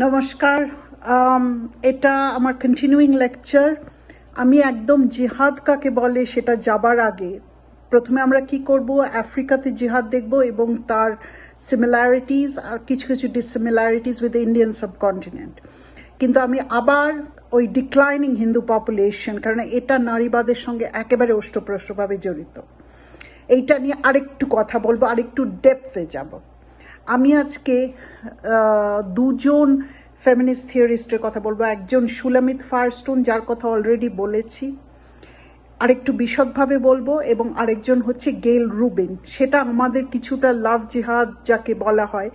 নমস্কার। এটা আমার কন্টিনিউইং লেকচার। আমি একদম জিহাদ কাকে বলে সেটা যাবার আগে প্রথমে আমরা কি করব, আফ্রিকাতে জিহাদ দেখব এবং তার সিমিলারিটিজ আর কিছু কিছু ডিসিমিলারিটিজ উইথ ইন্ডিয়ান সাবকন্টিনেন্ট। কিন্তু আমি আবার ওই ডিক্লাইনিং হিন্দু পপুলেশন, কারণ এটা নারীবাদের সঙ্গে একেবারে ওষ্ঠপ্রষ্ঠভাবে জড়িত, এইটা নিয়ে আরেকটু কথা বলবো, আরেকটু ডেপথে যাব। আমি আজকে দুজন ফেমিনিস্ট থিওরিস্টের কথা বলবো। একজন সুলামিত ফায়ারস্টোন, যার কথা অলরেডি বলেছি, আরেকটু বিশদভাবে বলবো, এবং আরেকজন হচ্ছে গেল রুবিন। সেটা আমাদের কিছুটা লাভ জিহাদ যাকে বলা হয়,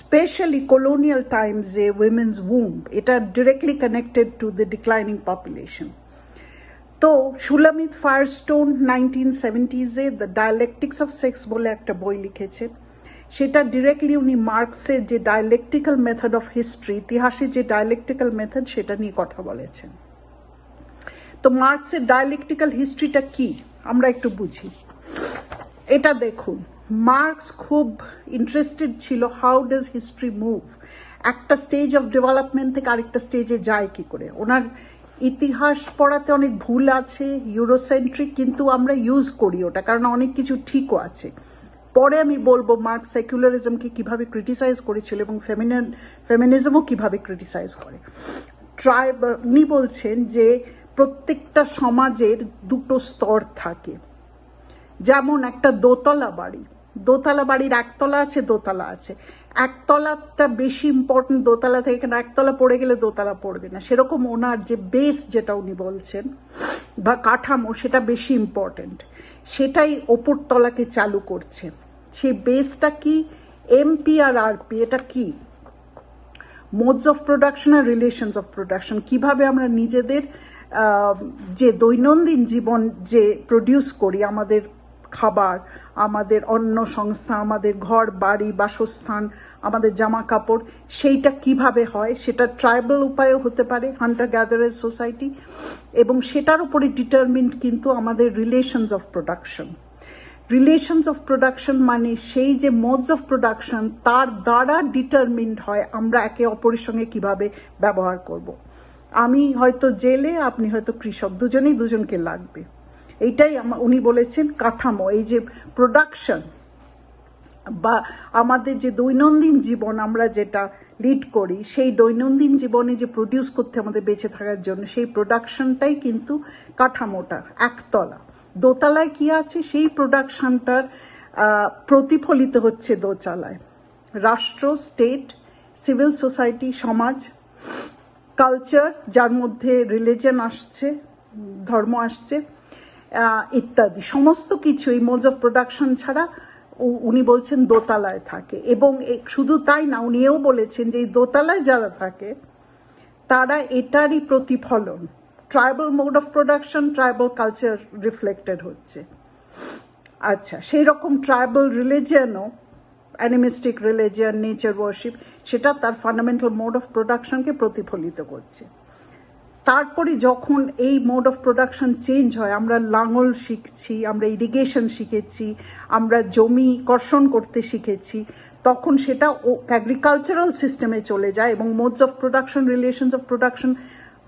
স্পেশালি কলোনিয়াল টাইমসে উইমেন্স উম্ব, এটা directly connected to the declining population. তো সুলামিত Firestone 1970s-এ the dialectics of sex বলে একটা বই লিখেছেন। সেটা ডিরেক্টলি উনি মার্কসের যে ডায়ালেকটিক্যাল মেথড অফ হিস্ট্রি, ইতিহাসের যে ডায়ালেকটিক্যাল মেথড, সেটা নিয়ে কথা বলেছেন। তো মার্কসের ডায়ালেকটিক্যাল হিস্ট্রিটা কি আমরা একটু বুঝি। এটা দেখুন, মার্কস খুব ইন্টারেস্টেড ছিল হাউ ডাজ হিস্ট্রি মুভ, একটা স্টেজ অফ ডেভেলপমেন্ট থেকে আরেকটা স্টেজে যায় কি করে। ওনার ইতিহাস পড়াতে অনেক ভুল আছে, ইউরোসেন্ট্রিক, কিন্তু আমরা ইউজ করি ওটা, কারণ অনেক কিছু ঠিকও আছে। পরে আমি বলবো মার্কস সেকুলারিজমকে কিভাবে ক্রিটিসাইজ করেছিল এবং ফেমিনিজমও কিভাবে ক্রিটিসাইজ করে। উনি বলছেন যে প্রত্যেকটা সমাজের দুটো স্তর থাকে। যেমন একটা দোতলা বাড়ির একতলা আছে, দোতলা আছে। একতলাটা বেশি ইম্পর্টেন্ট দোতলা থেকে, কেন একতলা পড়ে গেলে দোতলা পড়বে না। সেরকম ওনার যে বেস, যেটা উনি বলছেন, বা কাঠামো, সেটা বেশি ইম্পর্টেন্ট। সেটাই ওপর তলাকে চালু করছে। সেই বেসটা কি? এমপি আর আরপি। এটা কি? মোডস অফ প্রোডাকশন আর রিলেশনস অফ প্রোডাকশন। কিভাবে আমরা নিজেদের যে দৈনন্দিন জীবন যে প্রডিউস করি, আমাদের খাবার, আমাদের অন্ন সংস্থা, আমাদের ঘর বাড়ি বাসস্থান, আমাদের জামা কাপড়, সেইটা কিভাবে হয়, সেটা ট্রাইবাল উপায়ও হতে পারে, হান্টার গ্যাদারার সোসাইটি, এবং সেটার উপরে ডিটারমিন্ড কিন্তু আমাদের relations of production. Relations of production মানে সেই যে মোডস অফ প্রোডাকশন, তার দ্বারা ডিটারমিন্ড হয় আমরা একে অপরের সঙ্গে কিভাবে ব্যবহার করব। আমি হয়তো জেলে, আপনি হয়তো কৃষক, দুজনেই দুজনকে লাগবে। এইটাই উনি বলেছেন কাঠামো। এই যে প্রোডাকশন বা আমাদের যে দৈনন্দিন জীবন আমরা যেটা লিড করি, সেই দৈনন্দিন জীবনে যে প্রডিউস করতে আমাদের বেঁচে থাকার জন্য, সেই প্রোডাকশনটাই কিন্তু কাঠামোটা। একতলা, দোতলায় কি আছে, সেই প্রোডাকশনটার প্রতিফলিত হচ্ছে দোতলায়। রাষ্ট্র, স্টেট, সিভিল সোসাইটি, সমাজ, কালচার, যার মধ্যে রিলিজন আসছে, ধর্ম আসছে, ইত্যাদি সমস্ত কিছু এই মোডস অফ প্রোডাকশন ছাড়া উনি বলছেন দোতলায় থাকে। এবং শুধু তাই না, উনি এও বলেছেন যে এই দোতলায় যারা থাকে তারা এটারই প্রতিফলন। Tribal mode of production, tribal culture reflected হচ্ছে। আচ্ছা, সেই রকম ট্রাইবাল রিলিজিয়নও, অ্যানিমিস্টিক রিলিজিয়ন, নেচার ওয়ার্শিপ, সেটা তার ফান্ডামেন্টাল মোড অফ প্রোডাকশনকে প্রতিফলিত করছে। তারপরে যখন এই মোড অফ প্রোডাকশন চেঞ্জ হয়, আমরা লাঙল শিখছি, আমরা ইরিগেশন শিখেছি, আমরা জমি কর্ষণ করতে শিখেছি, তখন সেটা অ্যাগ্রিকালচারাল সিস্টেমে চলে যায় এবং modes of production, relations of production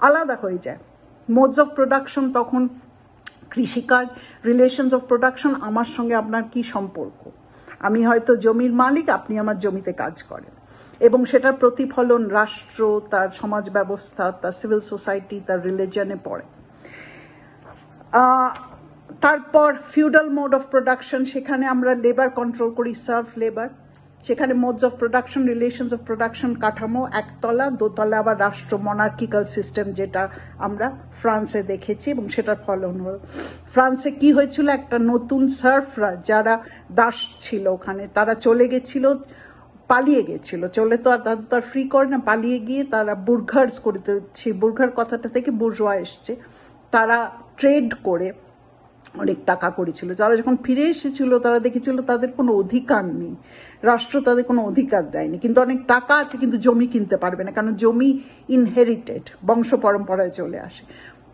আলাদা হয়ে যায়। মোডস অফ প্রোডাকশন তখন কৃষিকাজ, রিলেশনস অফ প্রোডাকশন আমার সঙ্গে আপনার কি সম্পর্ক। আমি হয়তো জমির মালিক, আপনি আমার জমিতে কাজ করেন, এবং সেটার প্রতিফলন রাষ্ট্র, তার সমাজ ব্যবস্থা, তার সিভিল সোসাইটি, তার রিলিজনে পড়ে। তারপর ফিউডাল মোড অফ প্রোডাকশন, সেখানে আমরা লেবার কন্ট্রোল করি, সার্ভ লেবার। সেখানে modes of production, relations of production, কাঠামো একতলা, দোতলা আবার রাষ্ট্র, মনার্কিক্যাল সিস্টেম, যেটা আমরা ফ্রান্সে দেখেছি, এবং সেটার ফলন হল। ফ্রান্সে কি হয়েছিল, একটা নতুন সার্ফরা, যারা দাস ছিল ওখানে, তারা চলে গেছিল, পালিয়ে গেছিল। চলে তো আর তার ফ্রি করে না, পালিয়ে গিয়ে তারা বুর্গার্স করতে, সেই বুর্গার কথাটা থেকে বুর্জোয়া এসছে, তারা ট্রেড করে অনেক টাকা করেছিল। যারা যখন ফিরে এসেছিল তারা দেখেছিল তাদের কোনো অধিকার নেই, রাষ্ট্র তাদের কোনো অধিকার দেয়নি, কিন্তু অনেক টাকা আছে, কিন্তু জমি কিনতে পারবে না, কারণ জমি ইনহেরিটেড, বংশ পরম্পরায় চলে আসে।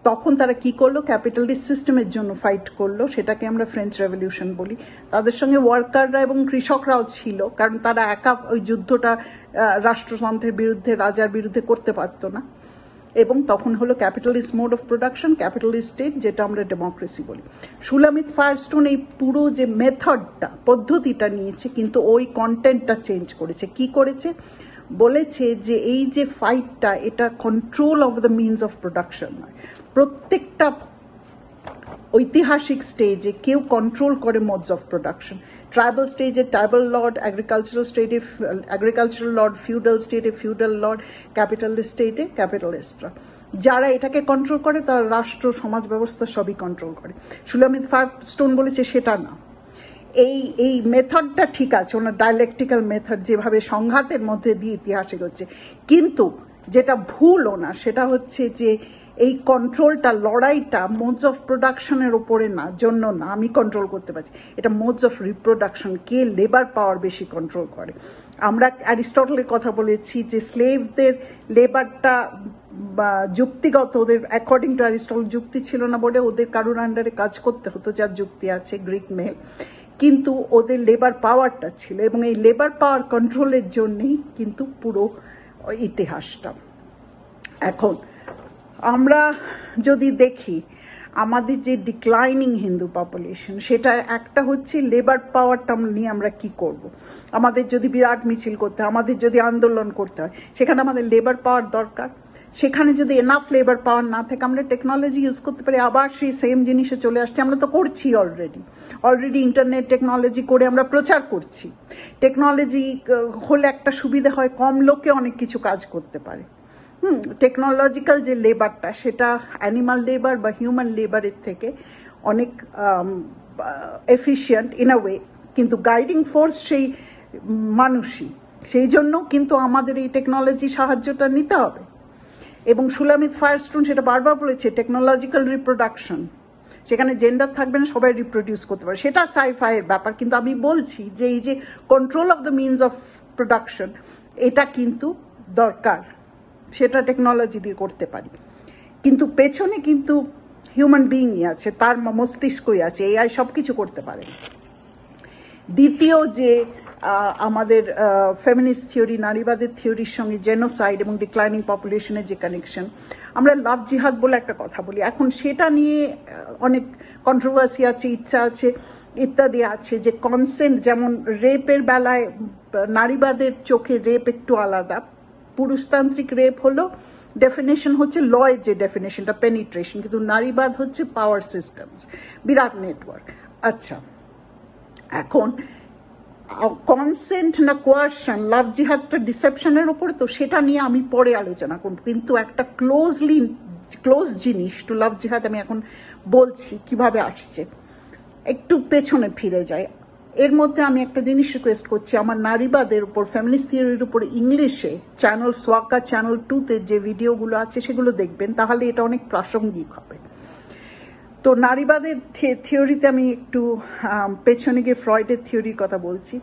তখন তারা কি করলো, ক্যাপিটালিস্ট সিস্টেমের জন্য ফাইট করলো, সেটাকে আমরা ফ্রেঞ্চ রেভলিউশন বলি। তাদের সঙ্গে ওয়ার্কাররা এবং কৃষকরাও ছিল, কারণ তারা একা ওই যুদ্ধটা রাষ্ট্রযন্ত্রের বিরুদ্ধে, রাজার বিরুদ্ধে করতে পারতো না। এবং তখন হলো capitalist mode of production, capitalist state, যেটা আমরা ডেমোক্রেসি বলি। সুলামিত ফায়ারস্টোন এই পুরো যে মেথডটা, পদ্ধতিটা নিয়েছে, কিন্তু ওই কন্টেন্টটা চেঞ্জ করেছে। কি করেছে? বলেছে যে এই যে ফাইটটা, এটা control of the means of production নয়। প্রত্যেকটা ঐতিহাসিক স্টেজে কেউ কন্ট্রোল করে মোডস অফ প্রোডাকশন। ট্রাইবাল স্টেজে ট্রাইবাল লর্ড, এগ্রিকালচারাল স্টেটে এগ্রিকালচারাল লর্ড, ফিউডাল স্টেটে ফিউডাল লর্ড, ক্যাপিটালিস্ট স্টেটে ক্যাপিটালিস্টরা। যারা এটাকে কন্ট্রোল করে তারা রাষ্ট্র, সমাজ ব্যবস্থা সবই কন্ট্রোল করে। সুলামিত ফায়ারস্টোন বলেছে সেটা না, এই মেথডটা ঠিক আছে, ওনার ডায়ালেকটিক্যাল মেথড, যেভাবে সংঘাতের মধ্যে দিয়ে ইতিহাস এগোচ্ছে, কিন্তু যেটা ভুল ওনার সেটা হচ্ছে যে এই কন্ট্রোলটা, লড়াইটা মোডস অফ প্রোডাকশনের উপরে না, জন্য না আমি কন্ট্রোল করতে পারছি, এটা মোডস অফ রিপ্রোডাকশন, কে লেবার পাওয়ার বেশি কন্ট্রোল করে। আমরা অ্যারিস্টটলের কথা বলেছি যে স্লেভদের লেবারটা যুক্তিগত, ওদের অ্যাকর্ডিং টু অ্যারিস্টটল যুক্তি ছিল না বলে ওদের কারুর আন্ডারে কাজ করতে হতো, যার যুক্তি আছে, গ্রিক মেল, কিন্তু ওদের লেবার পাওয়ারটা ছিল, এবং এই লেবার পাওয়ার কন্ট্রোলের জন্যই কিন্তু পুরো ইতিহাসটা। এখন আমরা যদি দেখি আমাদের যে ডিক্লাইনিং হিন্দু পপুলেশন, সেটা একটা হচ্ছে লেবার পাওয়ারটা নিয়ে আমরা কি করব। আমাদের যদি বিরাট মিছিল করতে হয়, আমাদের যদি আন্দোলন করতে হয়, সেখানে আমাদের লেবার পাওয়ার দরকার। সেখানে যদি এনাফ লেবার পাওয়ার না থাকে, আমরা টেকনোলজি ইউজ করতে পারি, আবার সেই সেম জিনিসে চলে আসছে। আমরা তো করছি অলরেডি ইন্টারনেট টেকনোলজি করে আমরা প্রচার করছি। টেকনোলজি হলে একটা সুবিধা হয়, কম লোকে অনেক কিছু কাজ করতে পারে। টেকনোলজিক্যাল যে লেবারটা, সেটা অ্যানিমাল লেবার বা হিউম্যান লেবারের থেকে অনেক এফিশিয়েন্ট ইন আ ওয়ে, কিন্তু গাইডিং ফোর্স সেই মানুষই। সেই জন্য কিন্তু আমাদের এই টেকনোলজি সাহায্যটা নিতে হবে। এবং সুলামিত ফায়ারস্টোন সেটা বারবার বলেছে, টেকনোলজিক্যাল রিপ্রোডাকশন, সেখানে জেন্ডার থাকবে না, সবাই রিপ্রোডিউস করতে পারে, সেটা সাইফাইয়ের ব্যাপার। কিন্তু আমি বলছি যে এই যে control of the means of production, এটা কিন্তু দরকার, সেটা টেকনোলজি দিয়ে করতে পারি, কিন্তু পেছনে কিন্তু হিউম্যান বিইংই আছে, তার মস্তিষ্কই আছে, এআই সবকিছু করতে পারে। দ্বিতীয় যে আমাদের ফেমিনিস্ট থিওরি, নারীবাদের থিওরির সঙ্গে জেনোসাইড এবং ডিক্লাইনিং পপুলেশনের যে কানেকশন, আমরা লাভ জিহাদ বলে একটা কথা বলি, এখন সেটা নিয়ে অনেক কন্ট্রোভার্সি আছে, ইচ্ছা আছে, ইত্যাদি আছে। যে কনসেন্ট, যেমন রেপের বেলায় নারীবাদের চোখে রেপ একটু আলাদা। পুরুষতান্ত্রিক রেপ হলো ডেফিনেশন হচ্ছে লয়ের যে ডেফিনেশনটা পেনিট্রেশন, কিন্তু নারীবাদ হচ্ছে পাওয়ার সিস্টেমস, বিরাট নেটওয়ার্ক। আচ্ছা, এখন কনসেন্ট না কোয়ারশন, লাভ জিহাদটা ডিসেপশনের উপর, তো সেটা নিয়ে আমি পরে আলোচনা করব, কিন্তু একটা ক্লোজ জিনিস টু লাভ জিহাদ আমি এখন বলছি কিভাবে আসছে। একটু পেছনে ফিরে যায়। এর মধ্যে আমি একটা জিনিস রিকোয়েস্ট করছি, আমার নারীবাদের উপর, ফেমিনিস্ট থিওরির উপর ইংলিশে চ্যানেল সোয়াকা চ্যানেল 2-তে যে ভিডিওগুলো আছে সেগুলো দেখবেন, তাহলে এটা অনেক প্রাসঙ্গিক হবে। তো নারীবাদের থিওরিতে আমি একটু পেছনে গিয়ে ফ্রয়েডের থিওরির কথা বলছি।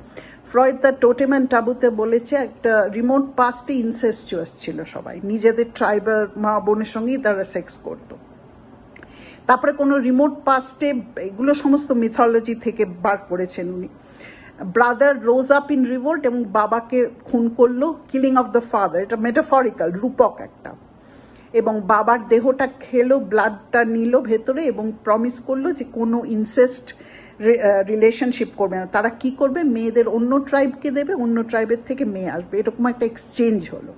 ফ্রয়েড তার টোটেম অ্যান্ড টাবুতে বলেছে একটা রিমোট পাস্টে ইনসেস্চুয়াস ছিল সবাই, নিজেদের ট্রাইবাল মা বোনের সঙ্গেই তারা সেক্স করতো। তারপরে কোনো রিমোট পাস্টে, এগুলো সমস্ত মিথোলজি থেকে বার করেছেন উনি। Brother rose up in revolt এবং বাবাকে খুন করলো, কিলিং অফ দ্য ফাদার, এটা মেটাফরিক্যাল, রূপক একটা, এবং বাবার দেহটা খেলো, ব্লাডটা নিল ভেতরে এবং প্রমিস করলো যে কোনো ইনসেস্ট রিলেশনশিপ করবে না। তারা কি করবে, মেয়েদের অন্য ট্রাইবকে দেবে, অন্য ট্রাইবের থেকে মেয়ে আসবে, এরকম একটা এক্সচেঞ্জ হলো।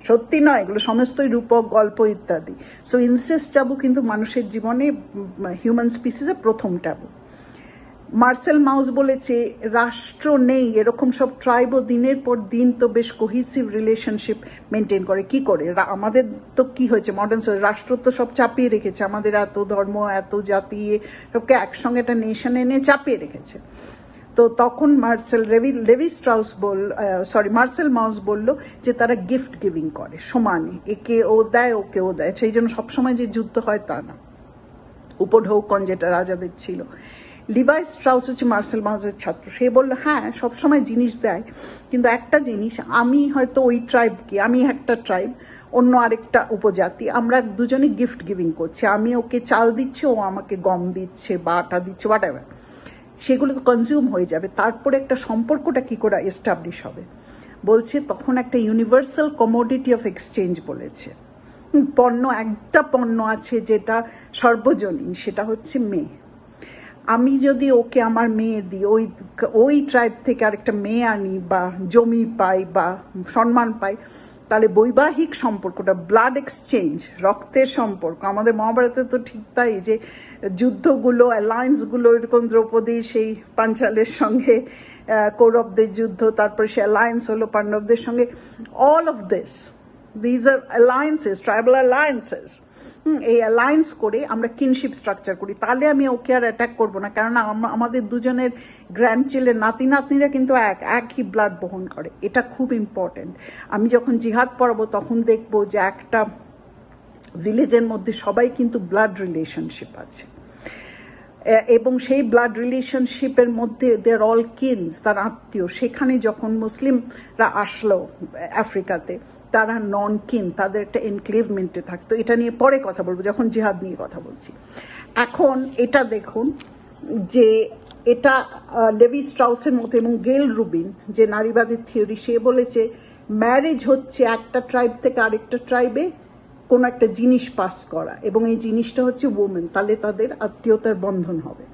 সত্যি নয়, এগুলো সমস্তই রূপক গল্প ইত্যাদি। সো ইনসেস্ট ট্যাবু কিন্তু মানুষের জীবনে, হিউম্যান স্পিসিসে প্রথম ট্যাবু। মার্সেল মাউস বলেছে রাষ্ট্র নেই, এরকম সব ট্রাইবও দিনের পর দিন তো বেশ কোহিসিভ রিলেশনশিপ মেনটেন করে। কি করে? আমাদের তো কি হয়েছে, মডার্ন রাষ্ট্র তো সব চাপিয়ে রেখেছে, আমাদের এত ধর্ম, এত জাতি, সবকে একসঙ্গে একটা নেশন এনে চাপিয়ে রেখেছে। তো তখন মার্সেল মাউস বলল যে তারা গিফট গিভিং করে সমানে, একে ও দেয়, ওকে ও দেয়, সেই জন্য সবসময় যে যুদ্ধ হয় তা না। উপঢৌকন যেটা রাজাদের ছিল। লিভাই স্ট্রাউস হচ্ছে মার্সেল মাউসের ছাত্র, সে বলল হ্যাঁ সবসময় জিনিস দেয়, কিন্তু একটা জিনিস, আমি হয়তো ওই ট্রাইবকে, আমি একটা ট্রাইব, অন্য আরেকটা উপজাতি, আমরা দুজনে গিফট গিভিং করছি, আমি ওকে চাল দিচ্ছি, ও আমাকে গম দিচ্ছে বা আটা দিচ্ছে, হোয়াটএভার, সেগুলো তো কনজিউম হয়ে যাবে, তারপরে একটা সম্পর্কটা কি করে এস্টাবলিশ হবে? বলছে তখন একটা ইউনিভার্সাল কমোডিটি অফ এক্সচেঞ্জ বলেছে। পণ্য, একটা পণ্য আছে যেটা সর্বজনীন, সেটা হচ্ছে মেয়ে। আমি যদি ওকে আমার মেয়ে দিই, ওই ট্রাইব থেকে আরেকটা মেয়ে আনি বা জমি পাই বা সম্মান পাই, তাহলে বৈবাহিক সম্পর্কটা, ব্লাড এক্সচেঞ্জ, রক্তের সম্পর্ক, আমাদের মহাভারতে তো ঠিক তাই, যে যুদ্ধগুলো, অ্যালায়েন্সগুলো, এরকম দ্রৌপদীর সেই পাঞ্চালের সঙ্গে কৌরবদের যুদ্ধ, তারপরে সে অ্যালায়েন্স হলো পাণ্ডবদের সঙ্গে, all of this are alliances, tribal alliances. এই অ্যালায়েন্স করে আমরা কিনশিপ স্ট্রাকচার করি, তাহলে আমি ওকে আর অ্যাটাক করবো না, কারণ আমাদের দুজনের গ্র্যান্ড চিল্ড্রেন, নাতি নাতনিরা কিন্তু একই ব্লাড বহন করে, এটা খুব ইম্পর্টেন্ট। আমি যখন জিহাদ পড়াবো তখন দেখবো যে একটা ভিলেজের মধ্যে সবাই কিন্তু ব্লাড রিলেশনশিপ আছে, এবং সেই ব্লাড রিলেশনশিপের মধ্যে দেয়ার অল কিনস, তার আত্মীয়। সেখানে যখন মুসলিমরা আসলো আফ্রিকাতে, তারা নন কিন, তাদের একটা এনক্লেভমেন্টে থাকতো। এটা নিয়ে পরে কথা বলবো, যখন জিহাদ নিয়ে কথা বলছি। এখন এটা দেখুন যে এটা লেভি স্ট্রাউসের মতো, এবং গেল রুবিন যে নারীবাদী থিওরি, সে বলেছে ম্যারেজ হচ্ছে একটা ট্রাইব থেকে আরেকটা ট্রাইবে কোনো একটা জিনিস পাস করা, এবং এই জিনিসটা হচ্ছে ওমেন, তাহলে তাদের আত্মীয়তার বন্ধন হবে।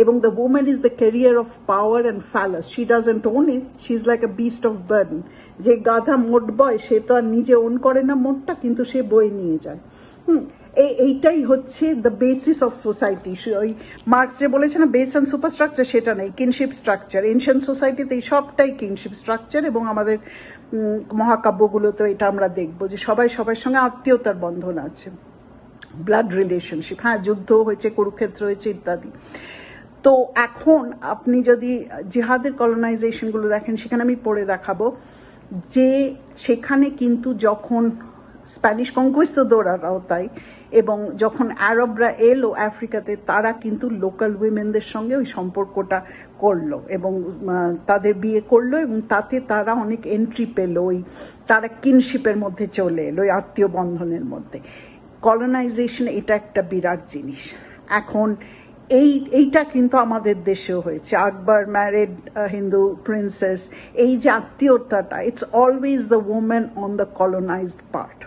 এবং the woman is the carrier of power and phallus, she doesn't own it, she is like a beast of burden. যে গাধা মোট বয়, সে তো আর নিজে ওন করে না মোটটা, কিন্তু সে বয়ে নিয়ে যায়। এইটাই হচ্ছে দ্য বেসিস অফ সোসাইটি। ওই মার্কস যে বলেছে না বেস অ্যান্ড সুপার স্ট্রাকচার, সেটা নেই, কিনশিপ স্ট্রাকচার। এনশিয়েন্ট সোসাইটিতে এই সবটাই কিনশিপ স্ট্রাকচার, এবং আমাদের মহাকাব্যগুলোতে এটা আমরা দেখবো যে সবাই সবার সঙ্গে আত্মীয়তার বন্ধন আছে, ব্লাড রিলেশনশিপ। হ্যাঁ, যুদ্ধ হয়েছে, কুরুক্ষেত্র হয়েছে ইত্যাদি। তো এখন আপনি যদি জিহাদের কলোনাইজেশনগুলো দেখেন, সেখানে আমি পড়ে দেখাবো যে সেখানে কিন্তু যখন স্প্যানিশ কনকুইস্তাদোরারাও তাই, এবং যখন আরবরা এলো আফ্রিকাতে, তারা কিন্তু লোকাল উইমেনদের সঙ্গে ওই সম্পর্কটা করলো এবং তাদের বিয়ে করলো, এবং তাতে তারা অনেক এন্ট্রি পেল, ওই তারা কিনশিপের মধ্যে চলে এলো, ওই আত্মীয় বন্ধনের মধ্যে। কলোনাইজেশন এটা একটা বিরাট জিনিস। এখন এইটা কিন্তু আমাদের দেশেও হয়েছে। আকবর ম্যারিড হিন্দু প্রিন্সেস, এই যে আত্মীয়তাটা, it's always the woman on the colonised part.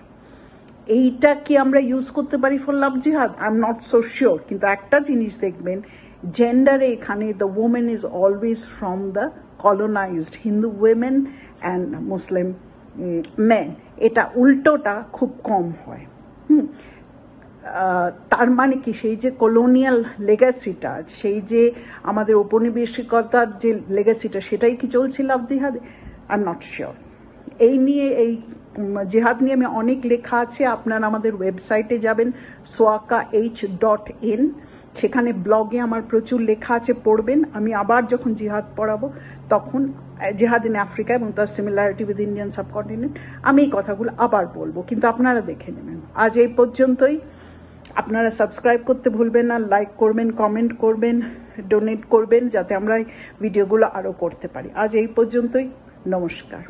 এইটা কি আমরা ইউজ করতে পারি for love jihad? I am not so sure, কিন্তু একটা জিনিস দেখবেন, জেন্ডারে এখানে the woman is always from the colonised Hindu women and Muslim men, এটা উল্টোটা খুব কম হয়। তার মানে কি, সেই যে কলোনিয়াল লেগাসিটা, সেই যে আমাদের ঔপনিবেশিকতার যে লেগাসিটা, সেটাই কি চলছিল লাভ জিহাদে? I am not sure. এই নিয়ে, এই জিহাদ নিয়ে আমি অনেক লেখা আছে, আপনারা আমাদের ওয়েবসাইটে যাবেন swaka.h.in, সেখানে ব্লগে আমার প্রচুর লেখা আছে, পড়বেন। আমি আবার যখন জিহাদ পড়াবো তখন জিহাদ ইন আফ্রিকা এবং তার সিমিলারিটি উইথ ইন্ডিয়ান সাবকন্টিনেন্ট, আমি এই কথাগুলো আবার বলবো, কিন্তু আপনারা দেখে নেবেন। আজ এই পর্যন্তই। আপনারা সাবস্ক্রাইব করতে ভুলবেন না, লাইক করবেন, কমেন্ট করবেন, ডোনেট করবেন, যাতে আমরা ভিডিওগুলো আরও করতে পারি। আজ এই পর্যন্তই, নমস্কার।